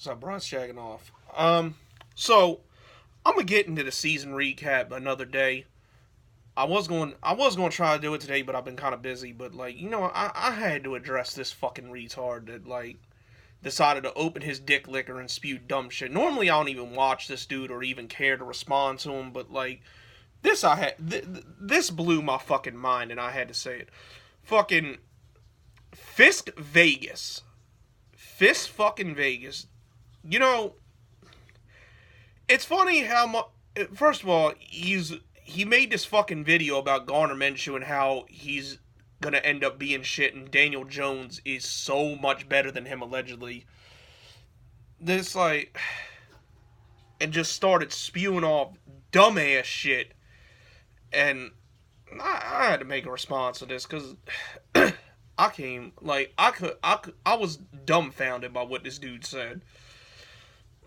So Bron's shagging off. So I'm gonna get into the season recap another day. I was going to try to do it today, but I've been kind of busy. But like, I had to address this fucking retard that like decided to open his dick liquor and spew dumb shit. Normally, I don't even watch this dude or even care to respond to him, but like this blew my fucking mind, and I had to say it. Fucking Fisk Vegas, Fisk fucking Vegas. You know, it's funny how much. First of all, he made this fucking video about Garner Minshew and how he's gonna end up being shit, and Daniel Jones is so much better than him allegedly. This like, and just started spewing off dumbass shit, and I had to make a response to this because I came like I was dumbfounded by what this dude said.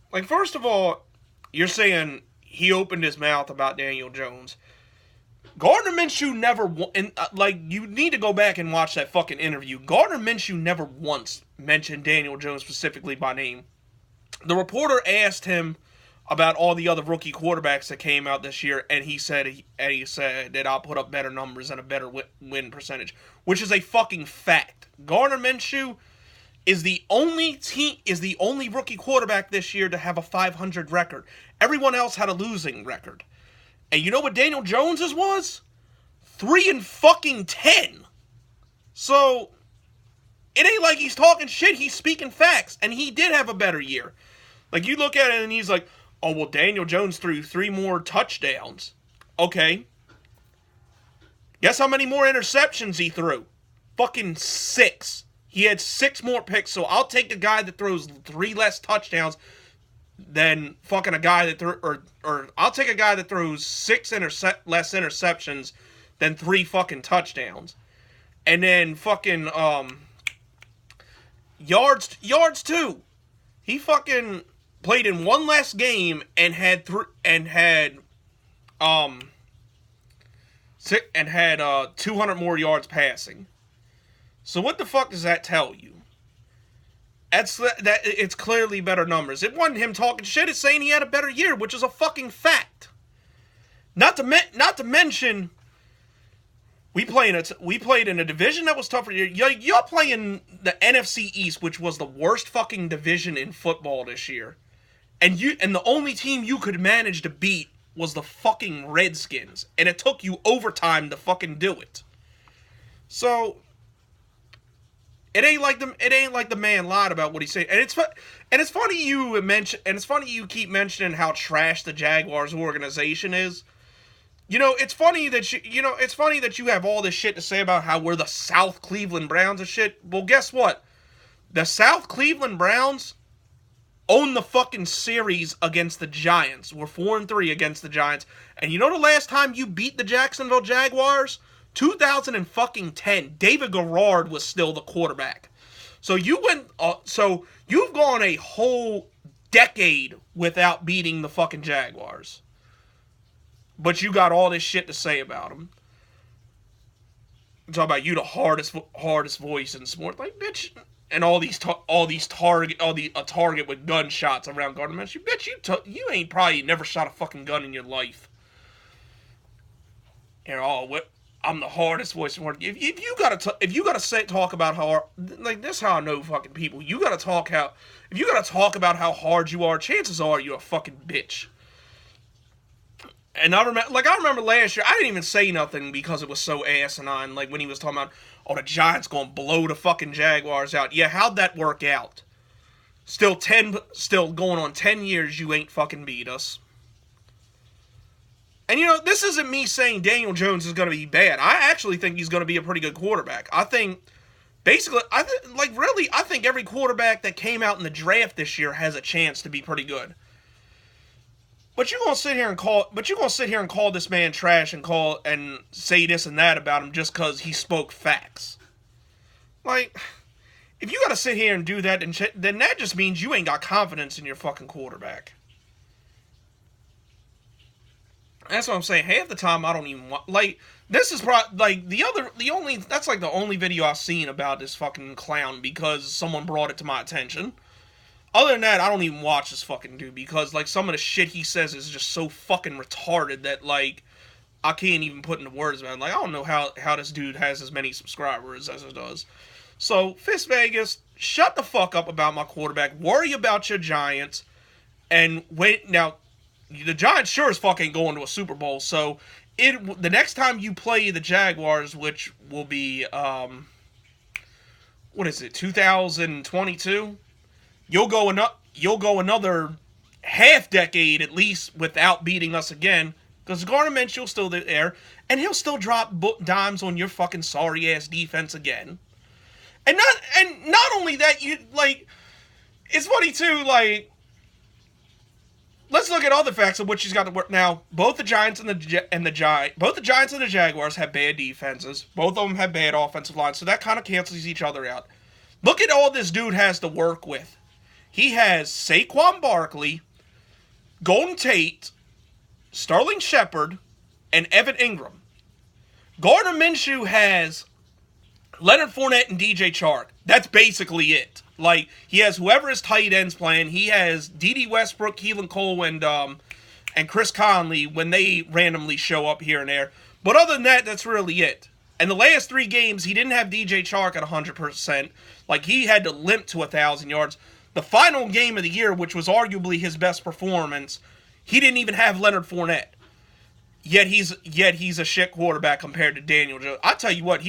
Like, first of all, you're saying he opened his mouth about Daniel Jones. Gardner Minshew never, and like, you need to go back and watch that fucking interview. Gardner Minshew never once mentioned Daniel Jones specifically by name. The reporter asked him about all the other rookie quarterbacks that came out this year, and he said that I'll put up better numbers and a better win percentage, which is a fucking fact. Gardner Minshew is the only rookie quarterback this year to have a 500 record. Everyone else had a losing record. And you know what Daniel Jones's was? 3-10. So it ain't like he's talking shit, he's speaking facts. And he did have a better year. Like, you look at it and he's like, oh, well, Daniel Jones threw 3 more touchdowns. Okay. Guess how many more interceptions he threw? Fucking 6. He had 6 more picks, so I'll take the guy that throws 3 less touchdowns than fucking a guy that or I'll take a guy that throws 6 less interceptions than 3 fucking touchdowns. And then fucking yards too. He fucking played in 1 less game and had 200 more yards passing. So what the fuck does that tell you? That it's clearly better numbers. It wasn't him talking shit. It's saying he had a better year, which is a fucking fact. Not to mention, we played in a division that was tougher. You're playing the NFC East, which was the worst fucking division in football this year, and the only team you could manage to beat was the fucking Redskins, and it took you overtime to fucking do it. So It ain't like the man lied about what he said, and it's funny you keep mentioning how trash the Jaguars organization is. It's funny that you have all this shit to say about how we're the South Cleveland Browns and shit. Well, guess what? The South Cleveland Browns own the fucking series against the Giants. We're 4-3 against the Giants, and you know the last time you beat the Jacksonville Jaguars? 2010, David Garrard was still the quarterback. So you've gone a whole decade without beating the fucking Jaguars. But you got all this shit to say about them. Talk about you the hardest voice in sport, like, bitch, and a target with gunshots around Gardner Minshew. Bitch, you ain't probably never shot a fucking gun in your life. What? I'm the hardest voice in the world. If you gotta talk about how, like, this is how I know fucking people. If you gotta talk about how hard you are, chances are you're a fucking bitch. And I remember last year, I didn't even say nothing because it was so asinine. Like, when he was talking about, oh, the Giants gonna blow the fucking Jaguars out. Yeah, how'd that work out? Still going on 10 years, you ain't fucking beat us. And this isn't me saying Daniel Jones is going to be bad. I actually think he's going to be a pretty good quarterback. I think every quarterback that came out in the draft this year has a chance to be pretty good. But you're gonna sit here and call this man trash and say this and that about him just because he spoke facts. Like, if you got to sit here and do that, then that just means you ain't got confidence in your fucking quarterback. That's what I'm saying. Half the time, I don't even want, like, this is probably, like, that's like the only video I've seen about this fucking clown because someone brought it to my attention. Other than that, I don't even watch this fucking dude because, like, some of the shit he says is just so fucking retarded that, like, I can't even put into words, man. Like, I don't know how this dude has as many subscribers as it does. So, Fisk Vegas, shut the fuck up about my quarterback. Worry about your Giants. And wait, now, the Giants sure as fuck ain't going to a Super Bowl. So, the next time you play the Jaguars, which will be, 2022? You'll go another half decade at least without beating us again. Because Gardner Minshew's still there, and he'll still drop dimes on your fucking sorry ass defense again. And not only that, you like, it's funny too. Like, let's look at other facts of which he's got to work. Now, both the Giants and the Jaguars have bad defenses. Both of them have bad offensive lines, so that kind of cancels each other out. Look at all this dude has to work with. He has Saquon Barkley, Golden Tate, Sterling Shepard, and Evan Ingram. Gardner Minshew has Leonard Fournette and DJ Chark. That's basically it. Like, he has whoever his tight ends playing. He has D.D. Westbrook, Keelan Cole, and Chris Conley when they randomly show up here and there. But other than that, that's really it. And the last 3 games, he didn't have DJ Chark at 100%. Like, he had to limp to 1,000 yards. The final game of the year, which was arguably his best performance, he didn't even have Leonard Fournette. Yet he's a shit quarterback compared to Daniel Jones. I tell you what,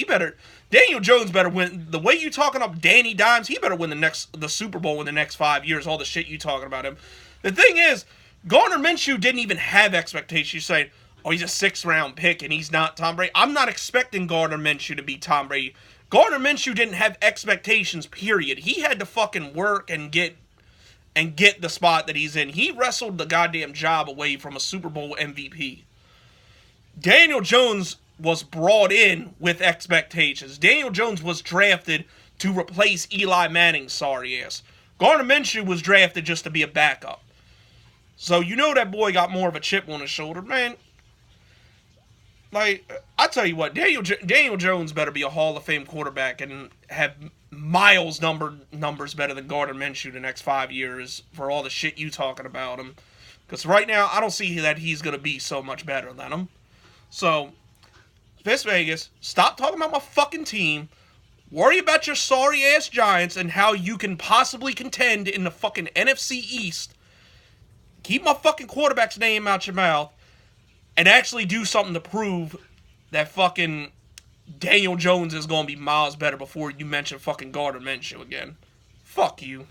Daniel Jones better win. The way you talking up Danny Dimes, he better win the Super Bowl in the next 5 years. All the shit you talking about him. The thing is, Gardner Minshew didn't even have expectations. You're saying, oh, he's a 6th round pick and he's not Tom Brady. I'm not expecting Gardner Minshew to be Tom Brady. Gardner Minshew didn't have expectations, period. He had to fucking work and get the spot that he's in. He wrestled the goddamn job away from a Super Bowl MVP. Daniel Jones was brought in with expectations. Daniel Jones was drafted to replace Eli Manning's sorry ass. Gardner Minshew was drafted just to be a backup. So you know that boy got more of a chip on his shoulder, man. Like, I tell you what, Daniel Jones better be a Hall of Fame quarterback and have miles numbers better than Gardner Minshew the next 5 years for all the shit you talking about him. Because right now, I don't see that he's going to be so much better than him. So, Fisk Vegas, stop talking about my fucking team. Worry about your sorry-ass Giants and how you can possibly contend in the fucking NFC East. Keep my fucking quarterback's name out your mouth. And actually do something to prove that fucking Daniel Jones is going to be miles better before you mention fucking Gardner Minshew again. Fuck you.